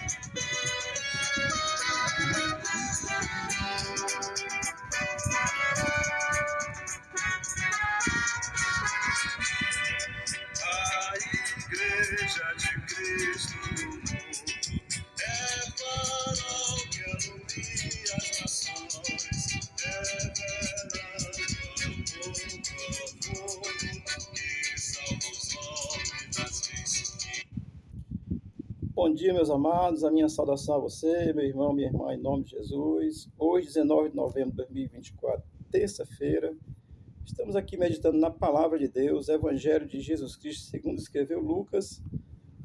A Igreja de Cristo no mundo é paróquia alumbria as nações, revelando o fogo que salva os homens das leis. Bom dia, meus amados, a minha saudação a você, meu irmão, minha irmã, em nome de Jesus. Hoje, 19 de novembro de 2024, terça-feira, estamos aqui meditando na Palavra de Deus, Evangelho de Jesus Cristo, segundo escreveu Lucas.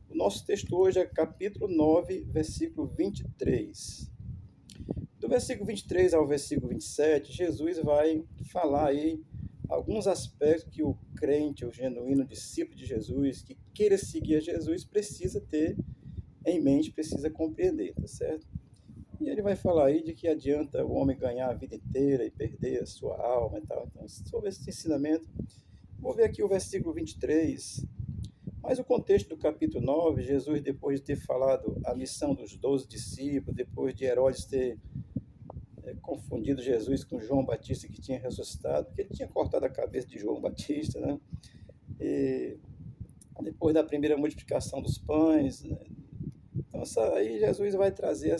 O nosso texto hoje é capítulo 9, versículo 23. Do versículo 23 ao versículo 27, Jesus vai falar aí alguns aspectos que o crente, o genuíno discípulo de Jesus, que queira seguir a Jesus, precisa ter em mente, precisa compreender, tá certo? E ele vai falar aí de que adianta o homem ganhar a vida inteira e perder a sua alma e tal. Então, sobre esse ensinamento, vou ver aqui o versículo 23. Mas o contexto do capítulo 9, Jesus, depois de ter falado a missão dos 12 discípulos, depois de Herodes ter confundido Jesus com João Batista, que tinha ressuscitado, porque ele tinha cortado a cabeça de João Batista, né? E depois da primeira multiplicação dos pães, né? Então, aí Jesus vai trazer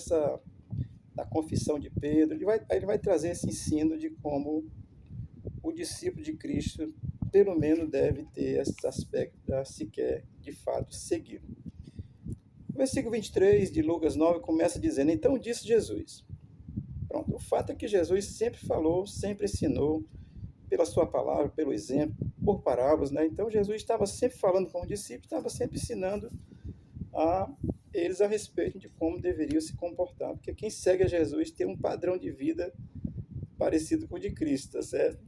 da confissão de Pedro, ele vai trazer esse ensino de como o discípulo de Cristo, pelo menos, deve ter esses aspectos para se quer, de fato, segui-lo. O versículo 23 de Lucas 9 começa dizendo: então disse Jesus. Pronto, o fato é que Jesus sempre falou, sempre ensinou, pela sua palavra, pelo exemplo, por parábolas, né? Então Jesus estava sempre falando com os discípulos, estava sempre ensinando a eles a respeito de como deveriam se comportar, porque quem segue a Jesus tem um padrão de vida parecido com o de Cristo, tá certo?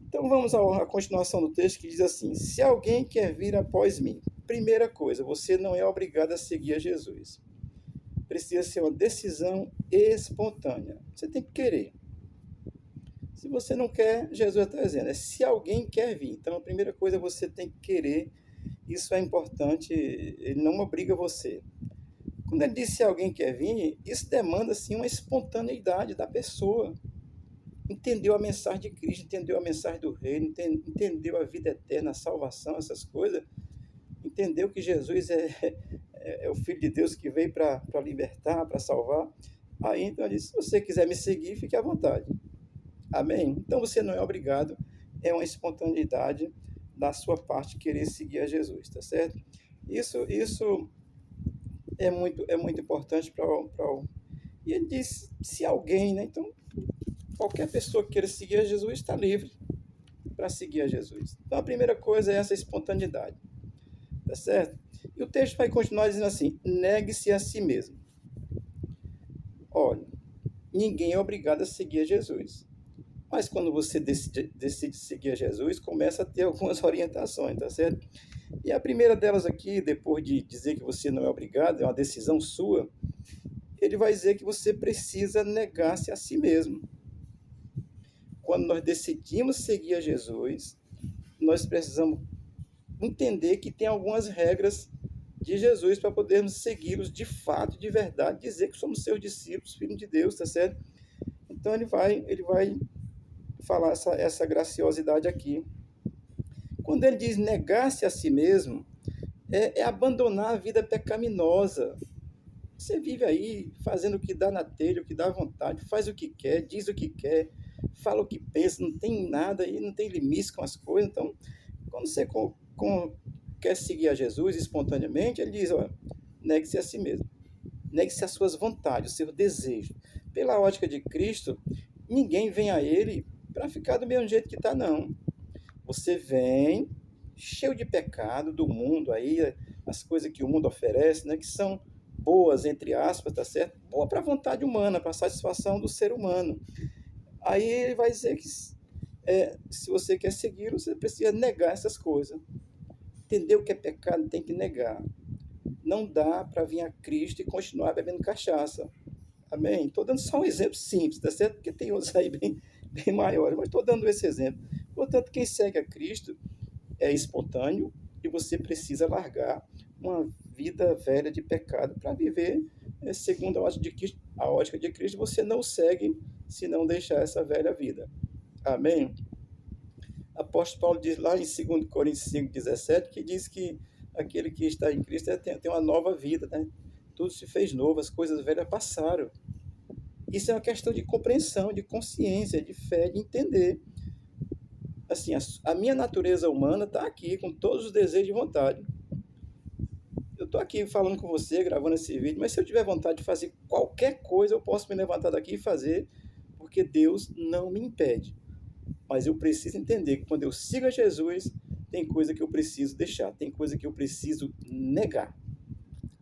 Então vamos à continuação do texto, que diz assim: se alguém quer vir após mim, primeira coisa, você não é obrigado a seguir a Jesus. Precisa ser uma decisão espontânea. Você tem que querer. Se você não quer, Jesus está dizendo, se alguém quer vir. Então a primeira coisa, você tem que querer. Isso é importante, ele não obriga você. Quando ele diz se alguém quer vir, isso demanda assim, uma espontaneidade da pessoa. Entendeu a mensagem de Cristo, entendeu a mensagem do reino, entendeu a vida eterna, a salvação, essas coisas. Entendeu que Jesus é o Filho de Deus que veio para libertar, para salvar. Aí então ele disse, se você quiser me seguir, fique à vontade. Amém? Então você não é obrigado, é uma espontaneidade da sua parte querer seguir a Jesus, tá certo? Isso é muito importante para o... E ele diz, se alguém, né? Então, qualquer pessoa que queira seguir a Jesus está livre para seguir a Jesus. Então, a primeira coisa é essa espontaneidade, tá certo? E o texto vai continuar dizendo assim, negue-se a si mesmo. Olha, ninguém é obrigado a seguir a Jesus. Mas quando você decide seguir a Jesus, começa a ter algumas orientações, tá certo? E a primeira delas aqui, depois de dizer que você não é obrigado, é uma decisão sua, ele vai dizer que você precisa negar-se a si mesmo. Quando nós decidimos seguir a Jesus, nós precisamos entender que tem algumas regras de Jesus para podermos segui-los de fato, de verdade, dizer que somos seus discípulos, filhos de Deus, tá certo? Então ele vai falar essa graciosidade aqui. Quando ele diz negar-se a si mesmo, é abandonar a vida pecaminosa. Você vive aí fazendo o que dá na telha, o que dá vontade, faz o que quer, diz o que quer, fala o que pensa, não tem nada aí, não tem limite com as coisas. Então, quando você quer seguir a Jesus espontaneamente, ele diz, olha, negue-se a si mesmo, negue-se às suas vontades, os seus desejos. Pela ótica de Cristo, ninguém vem a ele para ficar do mesmo jeito que está, não. Você vem cheio de pecado do mundo aí, as coisas que o mundo oferece, né, que são boas, entre aspas, tá certo? Boa para a vontade humana, para a satisfação do ser humano. Aí ele vai dizer que se você quer segui-lo, você precisa negar essas coisas. Entender o que é pecado, tem que negar. Não dá para vir a Cristo e continuar bebendo cachaça. Amém? Estou dando só um exemplo simples, tá certo? Porque tem outros aí bem maiores, mas estou dando esse exemplo. Portanto, quem segue a Cristo é espontâneo e você precisa largar uma vida velha de pecado para viver segundo a ótica de Cristo. Você não segue se não deixar essa velha vida. Amém? Apóstolo Paulo diz lá em 2 Coríntios 5,17, que diz que aquele que está em Cristo tem uma nova vida, né? Tudo se fez novo, as coisas velhas passaram. Isso é uma questão de compreensão, de consciência, de fé, de entender. Assim, a minha natureza humana está aqui, com todos os desejos e vontade. Eu estou aqui falando com você, gravando esse vídeo, mas se eu tiver vontade de fazer qualquer coisa, eu posso me levantar daqui e fazer, porque Deus não me impede. Mas eu preciso entender que quando eu sigo a Jesus, tem coisa que eu preciso deixar, tem coisa que eu preciso negar.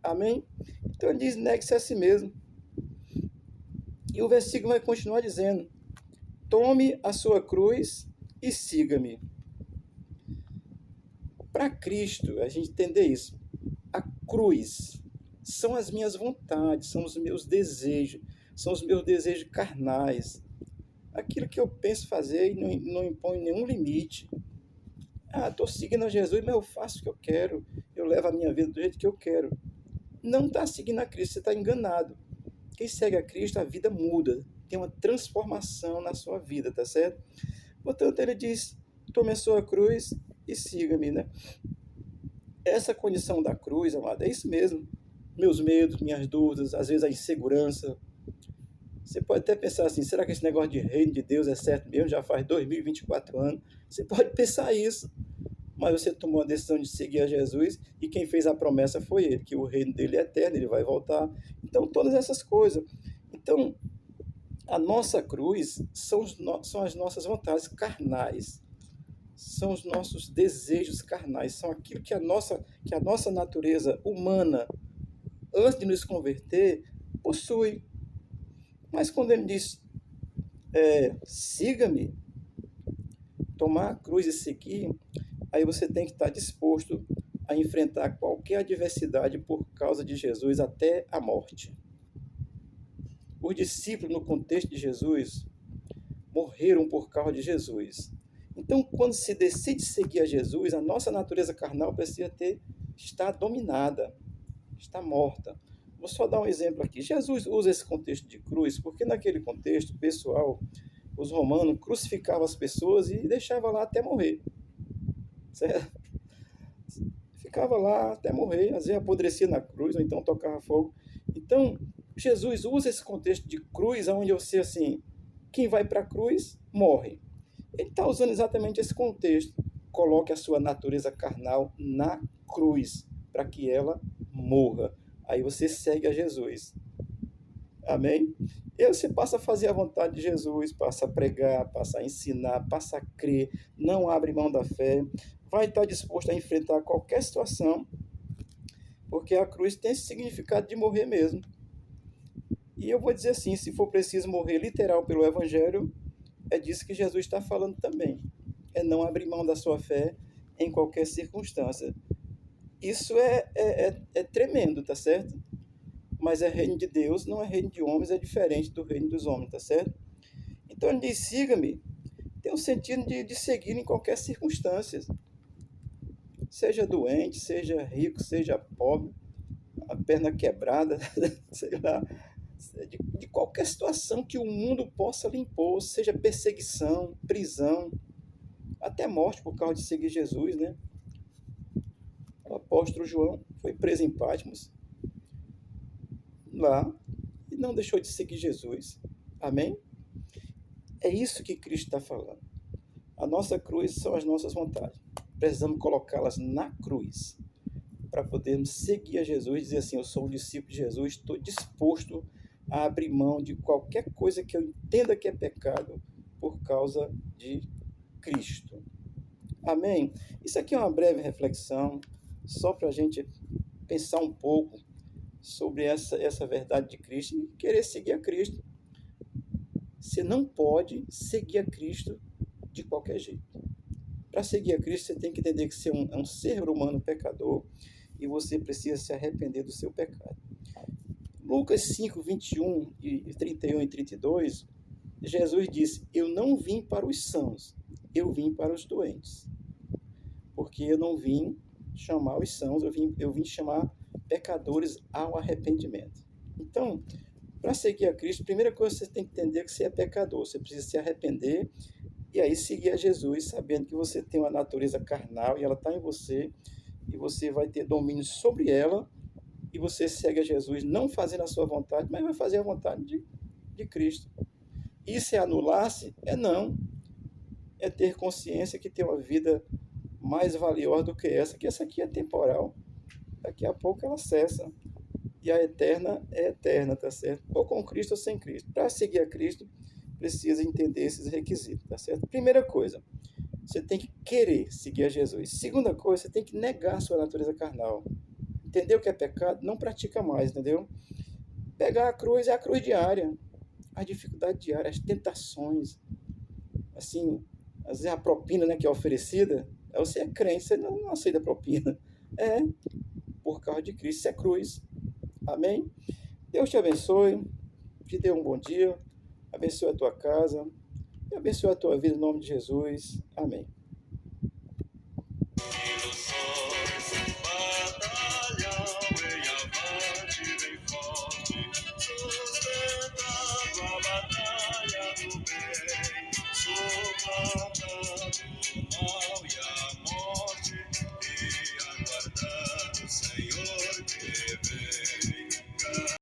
Amém? Então ele diz, negue-se a si mesmo. E o versículo vai continuar dizendo, tome a sua cruz e siga-me. Para Cristo, a gente entender isso, a cruz são as minhas vontades, são os meus desejos carnais, aquilo que eu penso fazer e não impõe nenhum limite. Estou seguindo a Jesus, mas eu faço o que eu quero, eu levo a minha vida do jeito que eu quero. Não está seguindo a Cristo, você está enganado. Quem segue a Cristo, a vida muda, tem uma transformação na sua vida, tá certo? Portanto, ele diz, tome a sua cruz e siga-me, né? Essa condição da cruz, amado, é isso mesmo. Meus medos, minhas dúvidas, às vezes a insegurança. Você pode até pensar assim, será que esse negócio de reino de Deus é certo mesmo? Já faz 2024 anos. Você pode pensar isso. Mas você tomou a decisão de seguir a Jesus e quem fez a promessa foi ele, que o reino dele é eterno, ele vai voltar. Então, todas essas coisas. Então, a nossa cruz são as nossas vontades carnais. São os nossos desejos carnais. São aquilo que a nossa natureza humana, antes de nos converter, possui. Mas quando ele diz, siga-me, tomar a cruz e seguir, aí você tem que estar disposto a enfrentar qualquer adversidade por causa de Jesus até a morte. Os discípulos, no contexto de Jesus, morreram por causa de Jesus. Então, quando se decide seguir a Jesus, a nossa natureza carnal precisa estar dominada, está morta. Vou só dar um exemplo aqui. Jesus usa esse contexto de cruz, porque naquele contexto pessoal, os romanos crucificavam as pessoas e deixavam lá até morrer. Certo? Ficava lá até morrer, às vezes apodrecia na cruz, ou então tocava fogo. Então, Jesus usa esse contexto de cruz, onde você, assim, quem vai para a cruz, morre. Ele está usando exatamente esse contexto. Coloque a sua natureza carnal na cruz, para que ela morra. Aí você segue a Jesus. Amém? E aí você passa a fazer a vontade de Jesus, passa a pregar, passa a ensinar, passa a crer, não abre mão da fé, vai estar disposto a enfrentar qualquer situação, porque a cruz tem esse significado de morrer mesmo. E eu vou dizer assim, se for preciso morrer literal pelo Evangelho, é disso que Jesus está falando também. É não abrir mão da sua fé em qualquer circunstância. Isso é tremendo, tá certo? Mas é reino de Deus, não é reino de homens, é diferente do reino dos homens, tá certo? Então ele diz, siga-me, tem o sentido de seguir em qualquer circunstância. Seja doente, seja rico, seja pobre, a perna quebrada, sei lá, de qualquer situação que o mundo possa lhe impor, seja perseguição, prisão, até morte por causa de seguir Jesus, né? O apóstolo João foi preso em Patmos, lá, e não deixou de seguir Jesus. Amém? É isso que Cristo está falando. A nossa cruz são as nossas vontades. Precisamos colocá-las na cruz para podermos seguir a Jesus e dizer assim, eu sou um discípulo de Jesus, estou disposto a abrir mão de qualquer coisa que eu entenda que é pecado por causa de Cristo. Amém? Isso aqui é uma breve reflexão, só para a gente pensar um pouco sobre essa verdade de Cristo e querer seguir a Cristo. Você não pode seguir a Cristo de qualquer jeito. Para seguir a Cristo, você tem que entender que você é um ser humano pecador e você precisa se arrepender do seu pecado. Lucas 5, 21 e 31 e 32, Jesus disse, eu não vim para os sãos, eu vim para os doentes. Porque eu não vim chamar os sãos, eu vim chamar pecadores ao arrependimento. Então, para seguir a Cristo, a primeira coisa que você tem que entender é que você é pecador. Você precisa se arrepender e aí seguir a Jesus, sabendo que você tem uma natureza carnal e ela está em você, e você vai ter domínio sobre ela, e você segue a Jesus não fazendo a sua vontade, mas vai fazer a vontade de Cristo. Isso é anular-se? É não. É ter consciência que tem uma vida mais valiosa do que essa aqui é temporal. Daqui a pouco ela cessa. E a eterna é eterna, tá certo? Ou com Cristo ou sem Cristo. Para seguir a Cristo, precisa entender esses requisitos, tá certo? Primeira coisa, você tem que querer seguir a Jesus. Segunda coisa, você tem que negar a sua natureza carnal. Entendeu o que é pecado? Não pratica mais, entendeu? Pegar a cruz é a cruz diária. As dificuldades diárias, as tentações. Assim, às vezes a propina, né, que é oferecida, você é crente, você não aceita a propina. É por causa de Cristo, isso é cruz. Amém? Deus te abençoe, te dê um bom dia, abençoe a tua casa, e abençoe a tua vida em nome de Jesus. Amém.